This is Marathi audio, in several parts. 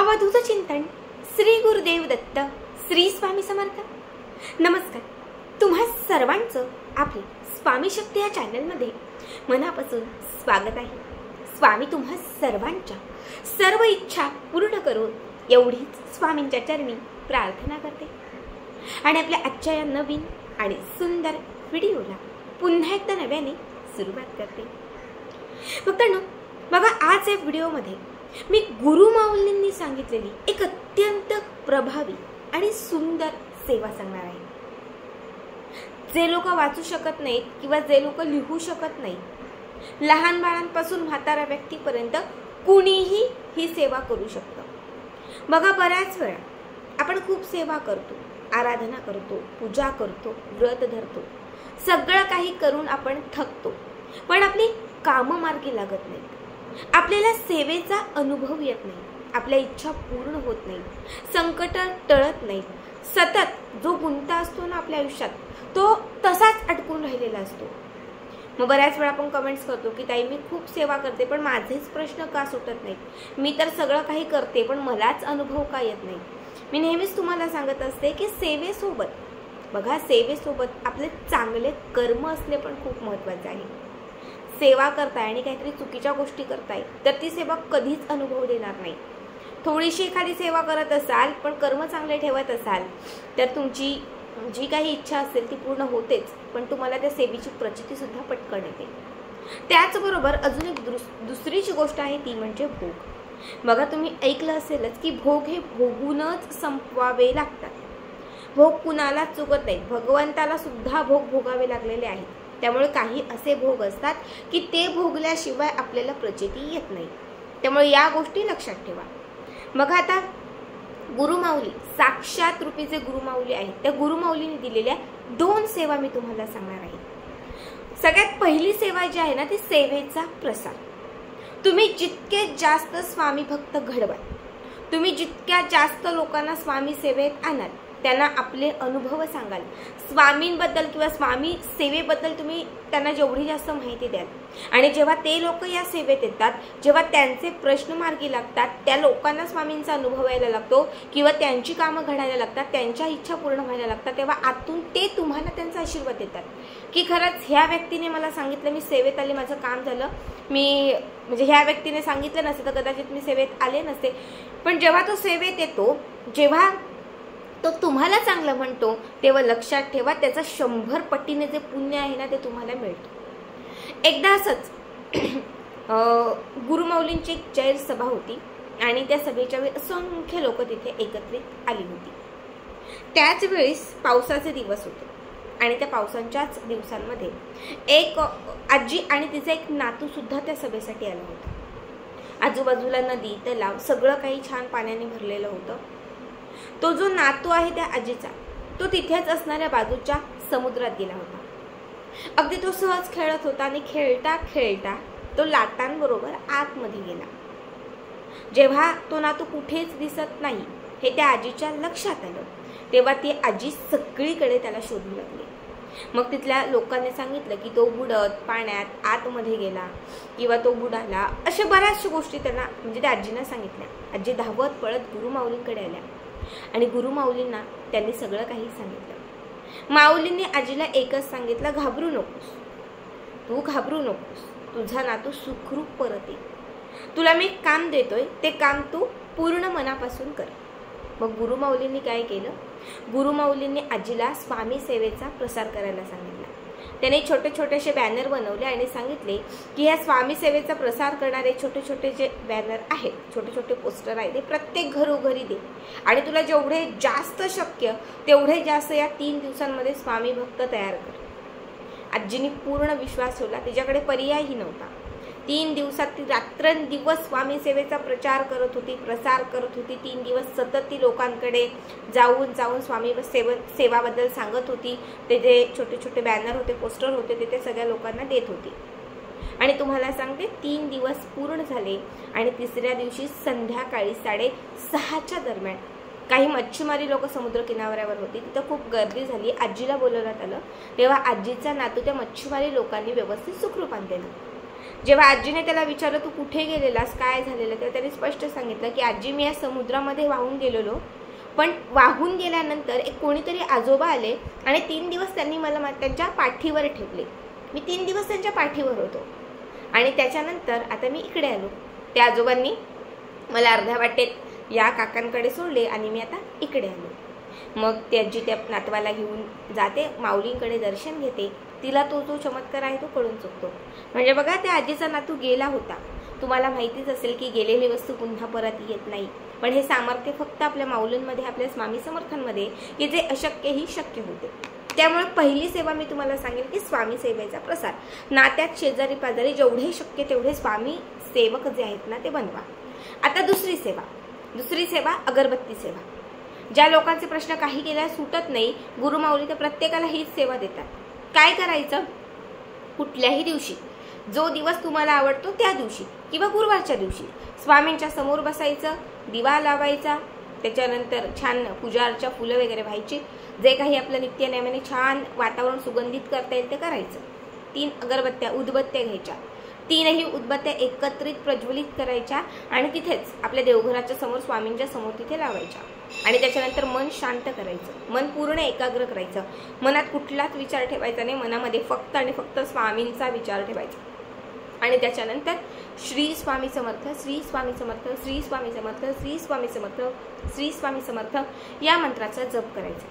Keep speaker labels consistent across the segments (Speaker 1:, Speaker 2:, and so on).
Speaker 1: अवधूत चिंतन श्री गुरुदेव दत्त श्री स्वामी समर्थ। नमस्कार, तुम्हा सर्वांचं आपले स्वामी शक्ती या चॅनलमध्ये मनापासून स्वागत आहे। स्वामी तुम्हा सर्वांच्या सर्व इच्छा पूर्ण करून एवढीच स्वामींच्या चरणी प्रार्थना करते आणि आपल्या आजच्या या नवीन आणि सुंदर व्हिडिओला पुन्हा एकदा नव्याने सुरुवात करते। मित्रांनो, बघा, आज या व्हिडिओमध्ये मी गुरु माऊलींनी सांगितलेली एक अत्यंत प्रभावी आणि सुंदर सेवा सांगणार आहे। जे लोक वाचू शकत नाहीत किंवा जे लोक लिहू शकत नाहीत, लहान बाळांपासून म्हाताऱ्या व्यक्तीपर्यंत कुणीही ही सेवा करू शकतं। बघा, बऱ्याच वेळा आपण खूप सेवा करतो, आराधना करतो, पूजा करतो, व्रत धरतो, सगळं काही करून आपण थकतो, पण आपली कामं मार्गी लागत नाहीत। आपल्याला सेवेचा अनुभव येत नाही, आपल्या इच्छा पूर्ण होत नाही, संकट टळत नाही। सतत जो गुंता असतो ना आपल्या आयुष्यात, तो तसाच अडकून राहिलेला असतो। मग बऱ्याच वेळा आपण कमेंट्स करतो की ताई, मी खूप सेवा करते पण माझेच प्रश्न का सुटत नाहीत, मी तर सगळं काही करते पण मलाच अनुभव का येत नाही। मी नेहमीच तुम्हाला सांगत असते की सेवेसोबत, बघा, सेवेसोबत आपले चांगले कर्म असणे पण खूप महत्त्वाचे आहे। सेवा करताय आणि काहीतरी चुकीच्या गोष्टी करताय तर ती सेवा कधीच अनुभव देणार नाही। थोडीशी एखादी सेवा करत असाल पण कर्म चांगले ठेवत असाल तर तुमची जी काही इच्छा असेल ती पूर्ण होतेच, पण तुम्हाला त्या सेवेची प्रचिती सुद्धा पटकन येते। त्याचबरोबर अजून एक दुसरीची गोष्ट आहे, ती म्हणजे भोग। बघा, तुम्ही ऐकलं असेलच की भोग हे भोगूनच संपवावे लागतात। भोग कुणाला चुकत नाही, भगवंताला सुद्धा भोग भोगावे लागलेले आहेत। त्यामुळे काही असे भोग असतात की ते भोगल्याशिवाय आपल्याला प्रचिती येत नाही। त्यामुळे या गोष्टी लक्षात ठेवा। मग आता गुरुमाऊली, साक्षात रूपी जे गुरुमाऊली आहेत, त्या गुरुमाऊलीने दिलेल्या 2 सेवा मी तुम्हाला सांगणार आहे। सगळ्यात पहिली सेवा जी आहे ना, ती सेवेचा प्रसार। तुम्ही जितके जास्त स्वामी भक्त घडवाल, तुम्ही जितक्या जास्त लोकांना स्वामी सेवेत आणाल, त्यांना आपले अनुभव सांगाल, स्वामींबद्दल किंवा स्वामी सेवेबद्दल तुम्ही त्यांना जेवढी जास्त माहिती द्याल, आणि जेव्हा ते लोक या सेवेत येतात, जेव्हा त्यांचे प्रश्न मार्गी लागतात, त्या लोकांना स्वामींचा अनुभव यायला लागतो किंवा त्यांची कामं घडायला लागतात, त्यांच्या इच्छा पूर्ण व्हायला लागतात, तेव्हा आतून ते तुम्हाला त्यांचा आशीर्वाद देतात की खरंच ह्या व्यक्तीने मला सांगितलं, मी सेवेत आले, माझं काम झालं, मी म्हणजे ह्या व्यक्तीने सांगितलं नसतं तर कदाचित मी सेवेत आले नसते। पण जेव्हा तो सेवेत येतो, जेव्हा तो तुम्हाला चांगलं म्हणतो, तेव्हा लक्षात ठेवा त्याचा 100 पटीने जे पुण्य आहे ना, ते तुम्हाला मिळतं। एकदा असंच गुरुमाऊलींची एक जाहीर सभा होती आणि त्या सभेच्या वेळी असंख्य लोक तिथे एकत्रित आली होती। त्याच वेळेस पावसाचे दिवस होते आणि त्या पावसांच्याच दिवसांमध्ये एक आजी आणि तिचा एक नातू सुद्धा त्या सभेसाठी आला होता। आजूबाजूला नदी, तलाव, सगळं काही छान पाण्याने भरलेलं होतं। तो जो नातू आहे त्या आजीचा, तो तिथेच असणाऱ्या बाजूच्या समुद्रात गेला होता। अगदी तो सहज खेळत होता आणि खेळता खेळता तो लाटांबरोबर आतमध्ये गेला। जेव्हा तो नातू कुठेच दिसत नाही हे त्या आजीच्या लक्षात आलं, तेव्हा ती आजी सगळीकडे त्याला शोधू लागली। मग तिथल्या लोकांनी सांगितलं की तो बुडत पाण्यात आतमध्ये गेला किंवा तो बुडाला, अशा बऱ्याचशा गोष्टी त्यांना म्हणजे त्या आजींना सांगितल्या। आजी धावत पळत गुरुमाऊलींकडे आल्या आणि गुरुमाऊलींना त्यांनी सगळं काही सांगितलं। माऊलींनी आजीला एकच सांगितलं, घाबरू नकोस, तू घाबरू नकोस, तुझा नातू सुखरूप परत येईल, तुला मी काम देतोय, ते काम तू पूर्ण मनापासून कर। मग गुरुमाऊलींनी काय केलं, गुरुमाऊलींनी आजीला स्वामी सेवेचा प्रसार करायला सांगितला। त्याने छोटे छोटेसे बॅनर बनवले आणि सांगितले की ह्या स्वामी सेवेचा प्रसार करणारे छोटे छोटे जे बॅनर आहेत, छोटे छोटे पोस्टर आहेत, ते प्रत्येक घरोघरी दे आणि तुला जेवढे जास्त शक्य तेवढे जास्त या 3 दिवसांमध्ये स्वामी भक्त तयार कर। आजीने पूर्ण विश्वास ठेवला, तिच्याकडे पर्यायही नव्हता। 3 दिवसात ती रात्रंदिवस स्वामी सेवेचा प्रचार करत होती, प्रसार करत होती। 3 दिवस सतत ती लोकांकडे जाऊन जाऊन स्वामी सेवाबद्दल सांगत होती। ते जे छोटे छोटे बॅनर होते, पोस्टर होते, ते सगळ्या लोकांना देत होती। आणि तुम्हाला सांगते, 3 दिवस पूर्ण झाले आणि तिसऱ्या दिवशी संध्याकाळी 6:30च्या दरम्यान काही मच्छीमारी लोक समुद्र किनाऱ्यावर होती, तिथं खूप गर्दी झाली। आजीला बोलवण्यात आलं, तेव्हा आजीचा नातू त्या मच्छीमारी लोकांनी व्यवस्थित सुखरूप आणलेला। जेव्हा आजीने त्याला विचारलं तू कुठे गेलेलास, काय झालेलं, तेव्हा त्याने स्पष्ट सांगितलं की आजी मी या समुद्रामध्ये वाहून गेलेलो, पण वाहून गेल्यानंतर एक कोणीतरी आजोबा आले आणि 3 दिवस त्यांनी मला त्यांच्या पाठीवर ठेवले. मी 3 दिवस त्यांच्या पाठीवर होतो आणि त्याच्यानंतर आता मी इकडे आलो. त्या आजोबांनी मला अर्ध्या वाटेत या काकांकडे सोडले आणि मी आता इकडे आलो. मग ती आजी त्या नातवाला घेऊन जाते, माऊलींकडे दर्शन घेते. तिला तो जो चमत्कार आहे तो कळून चुकतो. म्हणजे बघा, त्या आजीचा नातू गेला होता. तुम्हाला माहितीच असेल की गेलेली वस्तू पुन्हा परत येत नाही, पण हे सामर्थ्य फक्त आपल्या माऊलींमध्ये, आपल्या स्वामी समर्थांमध्ये, की जे अशक्यही शक्य होते. त्यामुळे पहिली सेवा मी तुम्हाला सांगेल की स्वामी सेवेचा प्रसार. नात्यात शेजारी पाजारी जेवढे शक्य तेवढे स्वामी सेवक जे आहेत ना ते बनवा. आता दुसरी सेवा अगरबत्ती सेवा. ज्या लोकांचे प्रश्न काही केल्या सुटत नाही, गुरुमाऊली तर प्रत्येकाला हीच सेवा देतात. काय करायचं, कुठल्याही दिवशी, जो दिवस तुम्हाला आवडतो त्या दिवशी किंवा गुरुवारच्या दिवशी स्वामींच्या समोर बसायचं, दिवा लावायचा, त्याच्यानंतर छान पूजा अर्चा, फुलं वगैरे व्हायची, जे काही आपलं नित्यनेमाने छान वातावरण सुगंधित करता येईल ते करायचं. 3 अगरबत्त्या, उदबत्त्या घ्यायच्या, 3ही उदबत्त्या एकत्रित प्रज्वलित करायच्या आणि तिथेच आपल्या देवघराच्या समोर, स्वामींच्या समोर तिथे लावायच्या. आणि त्याच्यानंतर मन शांत करायचं, मन पूर्ण एकाग्र करायचं. मनात कुठलाच विचार ठेवायचा नाही, मनामध्ये फक्त आणि फक्त स्वामींचा विचार ठेवायचा. आणि त्याच्यानंतर श्री स्वामी समर्थ, श्री स्वामी समर्थ, श्री स्वामी समर्थ, श्री स्वामी समर्थ, श्री स्वामी समर्थ या मंत्राचा जप करायचा.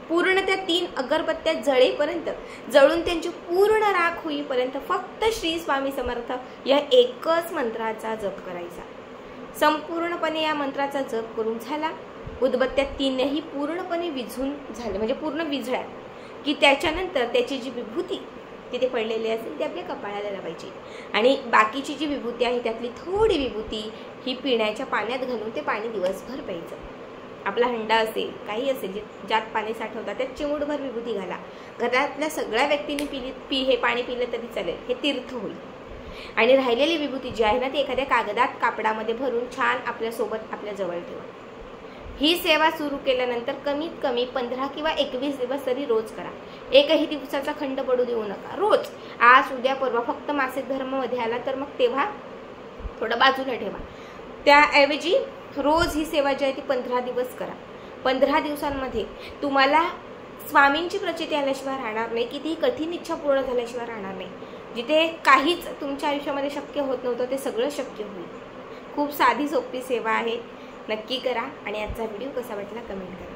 Speaker 1: पूर्ण त्या 3 अगरबत्त्या जळेपर्यंत, जळून त्यांची पूर्ण राख होईपर्यंत फक्त श्री स्वामी समर्थ या एकच मंत्राचा जप करायचा. संपूर्णपणे या मंत्राचा जप करून झाला, उदबत्त्या 3ही पूर्णपणे विझून झाले, म्हणजे पूर्ण विझळ्या की त्याच्यानंतर त्याची जी विभूती तिथे पडलेली असेल ती आपल्या कपाळाला लावायची आणि बाकीची जी विभूती आहे त्यातली थोडी विभूती ही पिण्याच्या पाण्यात घालून ते पाणी दिवसभर प्यायचं. आपला हंडा असेल, काही असेल ज्यात पाणी साठवतात त्यात चिमूटभर विभूती घाला. घरातल्या सगळ्या व्यक्तींनी हे पाणी पिलं तरी चालेल, हे तीर्थ होईल. आणि राहिलेली विभूती जी आहे ना ती एखाद्या कागदात, कापडामध्ये भरून छान आपल्यासोबत आपल्या जवळ ठेवा. ही सेवा सुरू केल्यानंतर कमीत कमी 15 किंवा 21 दिवस तरी रोज करा. एकही दिवसाचा खंड पडू देऊ नका. रोज, आज उद्या परवा, फक्त मासिक धर्म मध्ये आला तर मग तेव्हा थोडं बाजूला ठेवा. त्याऐवजी रोज ही सेवा जी आहे ती 15 दिवस करा. 15 दिवसांमध्ये तुम्हाला स्वामींची प्रचिती आल्याशिवाय राहणार नाही, कितीही कठीण इच्छा पूर्ण झाल्याशिवाय राहणार नाही. जिथे काहीच तुमच्या आयुष्यामध्ये शक्य होत नव्हतं ते सगळं शक्य होईल. खूप साधी सोपी सेवा आहे, नक्की करा. आणि आजचा व्हिडिओ कसा वाटला कमेंट करा.